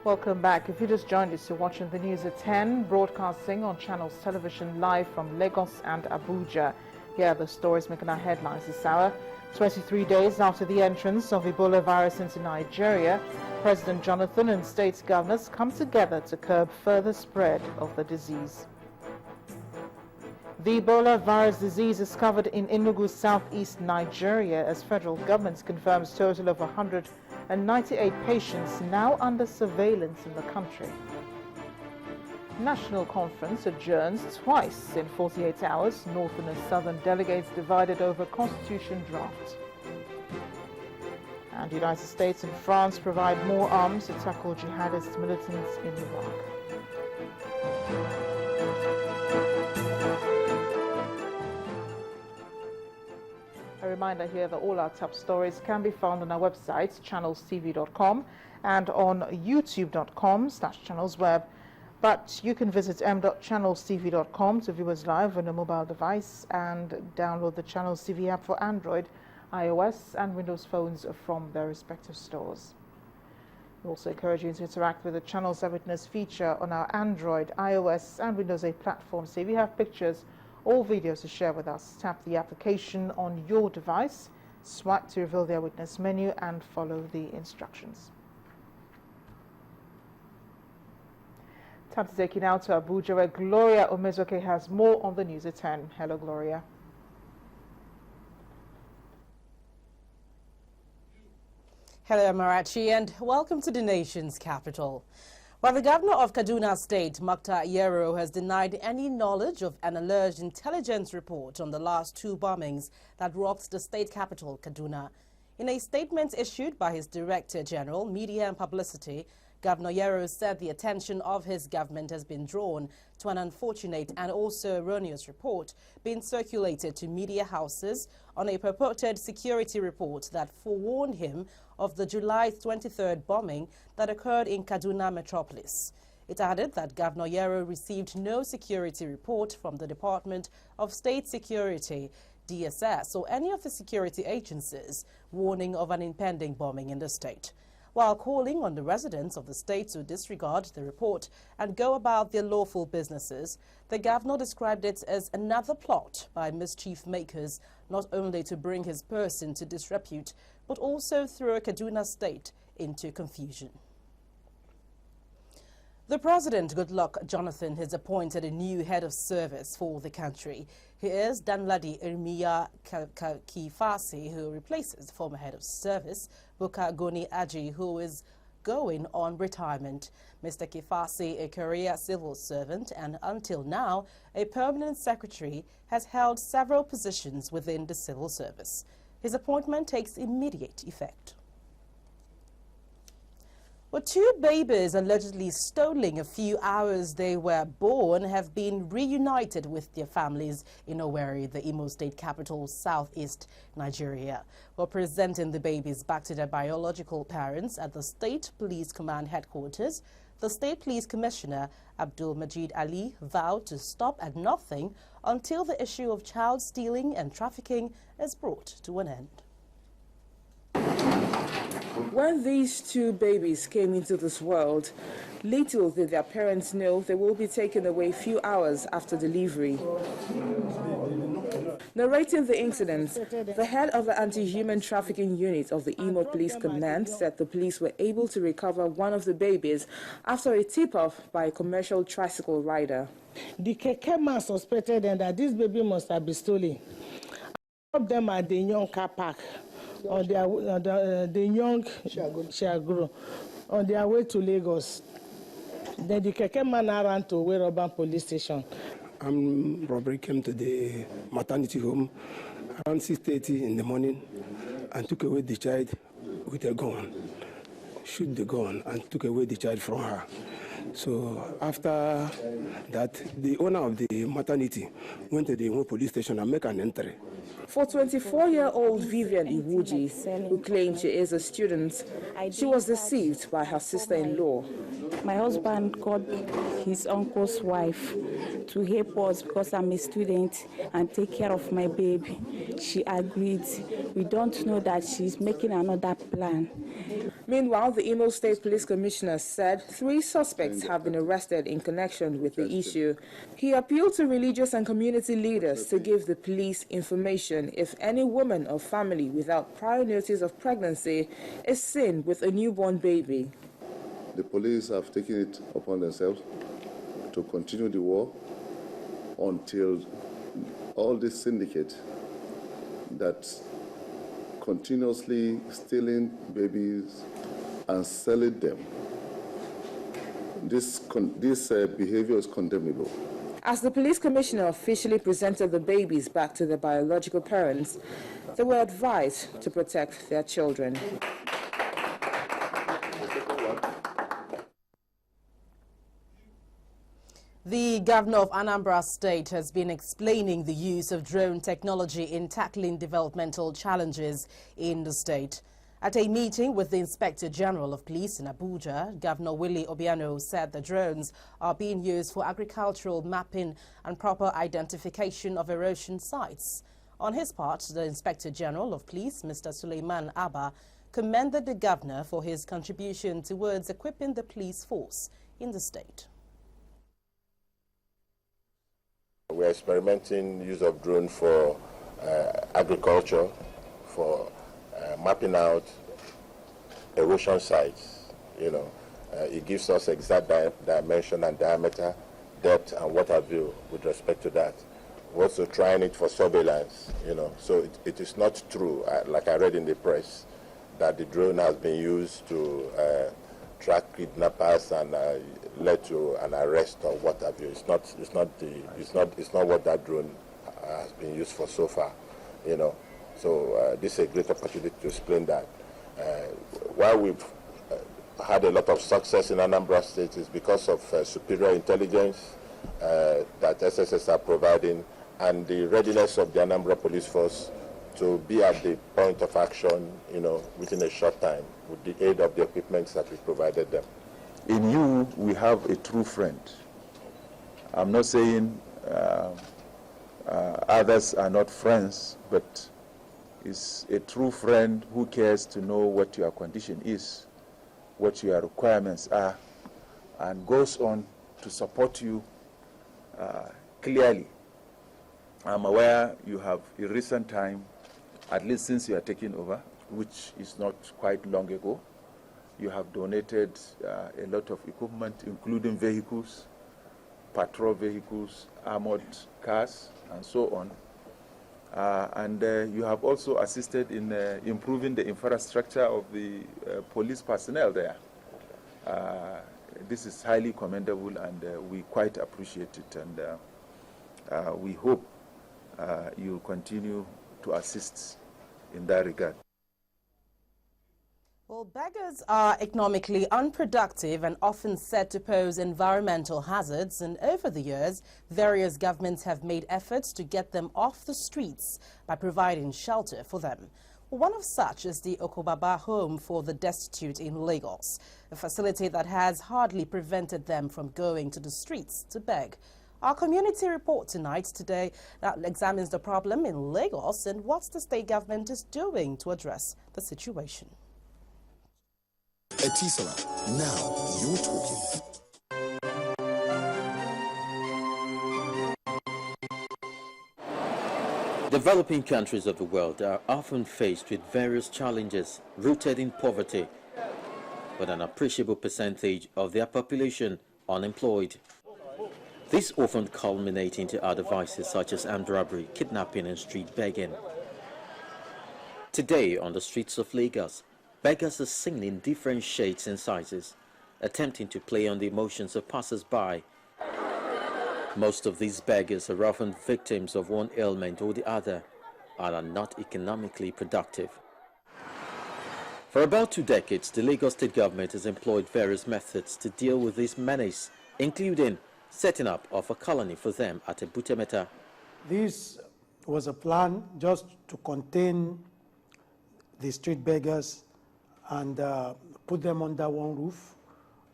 Welcome back. If you just joined us, you're watching the news at 10, broadcasting on channels television live from Lagos and Abuja. Here are the stories making our headlines this hour. 23 days after the entrance of Ebola virus into Nigeria, President Jonathan and state governors come together to curb further spread of the disease. The Ebola virus disease is covered in Enugu, southeast Nigeria, as federal government confirms total of 198 patients now under surveillance in the country. National conference adjourns twice in 48 hours. Northern and southern delegates divided over constitution draft. And the United States and France provide more arms to tackle jihadist militants in Iraq. A reminder here that all our top stories can be found on our website, channelstv.com, and on youtube.com/channelsweb. But you can visit m.channelstv.com to view us live on a mobile device and download the Channels TV app for Android, iOS, and Windows phones from their respective stores. We also encourage you to interact with the Channels Eyewitness feature on our Android, iOS, and Windows 8 platforms. So if you have pictures or videos to share with us, tap the application on your device, swipe to reveal the Eyewitness menu, and follow the instructions. Time to take you now to Abuja, where Gloria Omezoke has more on the news at 10. Hello, Gloria. Hello, Amarachi, and welcome to the nation's capital. While the governor of Kaduna State, Yero, has denied any knowledge of an alleged intelligence report on the last two bombings that rocked the state capital, Kaduna. In a statement issued by his Director General, Media and Publicity, Governor Yero said the attention of his government has been drawn to an unfortunate and also erroneous report being circulated to media houses on a purported security report that forewarned him of the July 23rd bombing that occurred in Kaduna metropolis. It added that Governor Yero received no security report from the Department of State Security, DSS, or any of the security agencies warning of an impending bombing in the state. While calling on the residents of the state to disregard the report and go about their lawful businesses, the governor described it as another plot by mischief makers, not only to bring his person to disrepute, but also throw Kaduna State into confusion. The President, Goodluck Jonathan, has appointed a new head of service for the country. He is Danladi Irmiya Kifasi, who replaces former head of service, Buka Goni Aji, who is going on retirement. Mr. Kifasi, a career civil servant and until now a permanent secretary, has held several positions within the civil service. His appointment takes immediate effect. Well, two babies allegedly stolen a few hours they were born have been reunited with their families in Owerri, the Imo State capital, southeast Nigeria. While presenting the babies back to their biological parents at the State Police Command headquarters, the State Police Commissioner, Abdul Majid Ali, vowed to stop at nothing until the issue of child stealing and trafficking is brought to an end. When these two babies came into this world, little did their parents know they will be taken away few hours after delivery. Narrating the incident, the head of the anti-human trafficking unit of the Imo Police Command said the police were able to recover one of the babies after a tip-off by a commercial tricycle rider. The keke man suspected then that this baby must have been stolen. All of them at the young car park. On the young Shagro, on their way to Lagos. Then the keke man ran to Weroban police station. Robbery came to the maternity home around 6:30 in the morning and took away the child with a gun, shoot the gun and took away the child from her. So after that, the owner of the maternity went to the police station and made an entry. For 24-year-old Vivian Iwuji, who claimed she is a student, she was deceived by her sister-in-law. My husband called his uncle's wife to help us because I'm a student and take care of my baby. She agreed. We don't know that she's making another plan. Meanwhile, the Imo State Police Commissioner said 3 suspects have been arrested in connection with the issue. He appealed to religious and community leaders to give the police information if any woman or family without prior notice of pregnancy is seen with a newborn baby. The police have taken it upon themselves to continue the war until all this syndicate that continuously stealing babies and selling them, this behavior is condemnable. As the police commissioner officially presented the babies back to their biological parents, they were advised to protect their children. The governor of Anambra State has been explaining the use of drone technology in tackling developmental challenges in the state. At a meeting with the Inspector General of Police in Abuja, Governor Willie Obiano said the drones are being used for agricultural mapping and proper identification of erosion sites. On his part, the Inspector General of Police, Mr. Suleiman Abba, commended the governor for his contribution towards equipping the police force in the state. We're experimenting use of drone for agriculture, for mapping out erosion sites. It gives us exact dimension and diameter, depth, and what have you with respect to that. We're also trying it for surveillance. So it is not true, like I read in the press, that the drone has been used to track kidnappers and led to an arrest or what have you. It's not what that drone has been used for so far. So this is a great opportunity to explain that. While we've had a lot of success in Anambra State, is because of superior intelligence that SSS are providing and the readiness of the Anambra Police Force to be at the point of action, within a short time with the aid of the equipment that we provided them. In you, we have a true friend. I'm not saying others are not friends, but is a true friend who cares to know what your condition is, what your requirements are, and goes on to support you clearly. I'm aware you have in recent time, at least since you are taking over, which is not quite long ago, you have donated a lot of equipment, including vehicles, patrol vehicles, armored cars, and so on. And you have also assisted in improving the infrastructure of the police personnel there. This is highly commendable, and we quite appreciate it. And we hope you continue to assist in that regard. Well, beggars are economically unproductive and often said to pose environmental hazards, and over the years, various governments have made efforts to get them off the streets by providing shelter for them. One of such is the Okobaba Home for the Destitute in Lagos, a facility that has hardly prevented them from going to the streets to beg. Our community report today that examines the problem in Lagos and what the state government is doing to address the situation. Etisala, now you're talking. Developing countries of the world are often faced with various challenges rooted in poverty, with an appreciable percentage of their population unemployed. This often culminates into other vices such as armed robbery, kidnapping, and street begging. Today, on the streets of Lagos, beggars are seen in different shades and sizes, attempting to play on the emotions of passers-by. Most of these beggars are often victims of one ailment or the other and are not economically productive. For about 2 decades, the Lagos state government has employed various methods to deal with this menace, including setting up of a colony for them at Ebutemeta. This was a plan just to contain the street beggars and put them under one roof,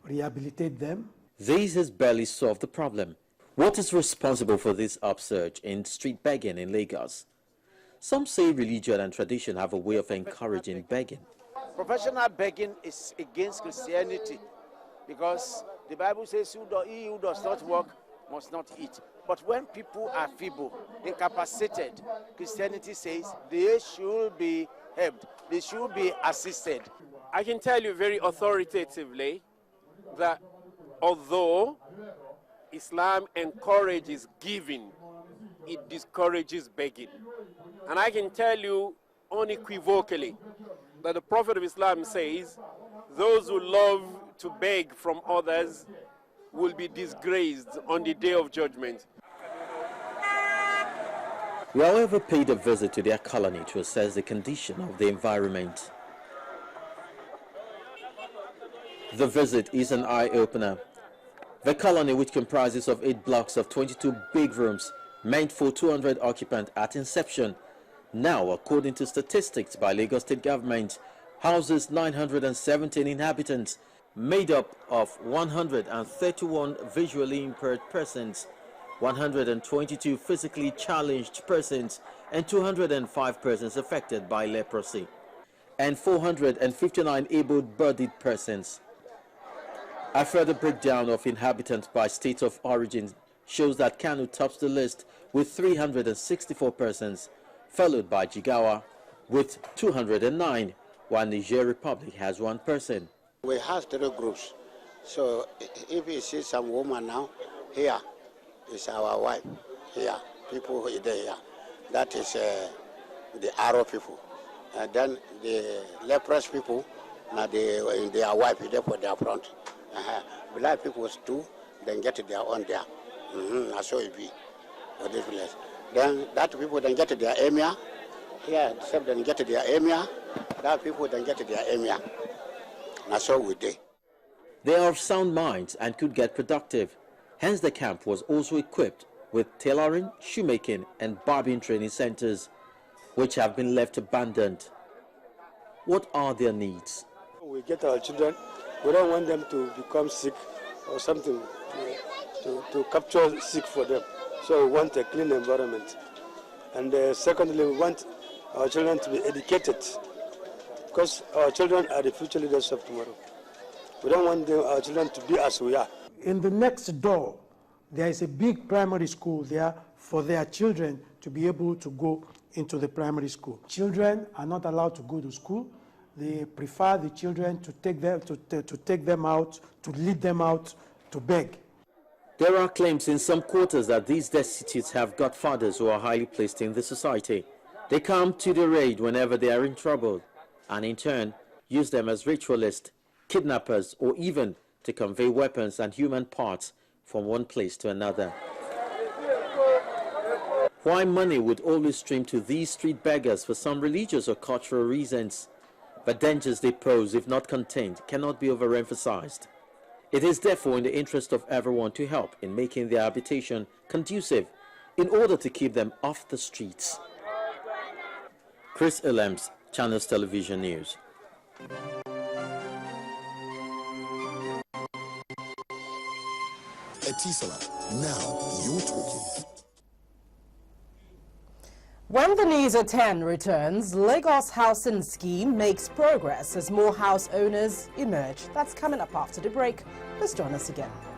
rehabilitate them. This has barely solved the problem. What is responsible for this upsurge in street begging in Lagos? Some say religion and tradition have a way of encouraging begging. Professional begging is against Christianity because the Bible says he who does not work must not eat. But when people are feeble, incapacitated, Christianity says they should be helped, they should be assisted. I can tell you very authoritatively that although Islam encourages giving, it discourages begging. And I can tell you unequivocally that the Prophet of Islam says those who love to beg from others will be disgraced on the day of judgment. We however paid a visit to their colony to assess the condition of the environment. The visit is an eye-opener. The colony, which comprises of 8 blocks of 22 big rooms meant for 200 occupants at inception, now, according to statistics by Lagos State Government, houses 917 inhabitants, made up of 131 visually impaired persons, 122 physically challenged persons, and 205 persons affected by leprosy, and 459 able-bodied persons. A further breakdown of inhabitants by states of origin shows that Kano tops the list with 364 persons, followed by Jigawa with 209, while Niger Republic has 1 person. We have 3 groups. So if you see some woman now, here is our wife, here, people who are here. That is the Arrow people. And then the leprous people, now they are wife there for their front. Black people too, then get their own there. That's how it be for this place. Then that people then get their emir. Here, except then get their emir. That people then get their emir. That's how we do. They are of sound minds and could get productive. Hence the camp was also equipped with tailoring, shoemaking and barbing training centers, which have been left abandoned. What are their needs? We get our children. We don't want them to become sick or something to capture sick for them. So we want a clean environment. And secondly, we want our children to be educated because our children are the future leaders of tomorrow. We don't want our children to be as we are. In the next door, there is a big primary school there for their children to be able to go into the primary school. Children are not allowed to go to school. They prefer the children to take them out, to lead them out, to beg. There are claims in some quarters that these destitutes have godfathers who are highly placed in the society. They come to the raid whenever they are in trouble, and in turn use them as ritualists, kidnappers, or even to convey weapons and human parts from one place to another. Why money would always stream to these street beggars for some religious or cultural reasons, but dangers they pose, if not contained, cannot be overemphasized. It is therefore in the interest of everyone to help in making their habitation conducive in order to keep them off the streets. Chris Illems, Channels Television News. Etisalat, now you're talking. When the News at 10 returns, Lagos housing scheme makes progress as more house owners emerge. That's coming up after the break. Please join us again.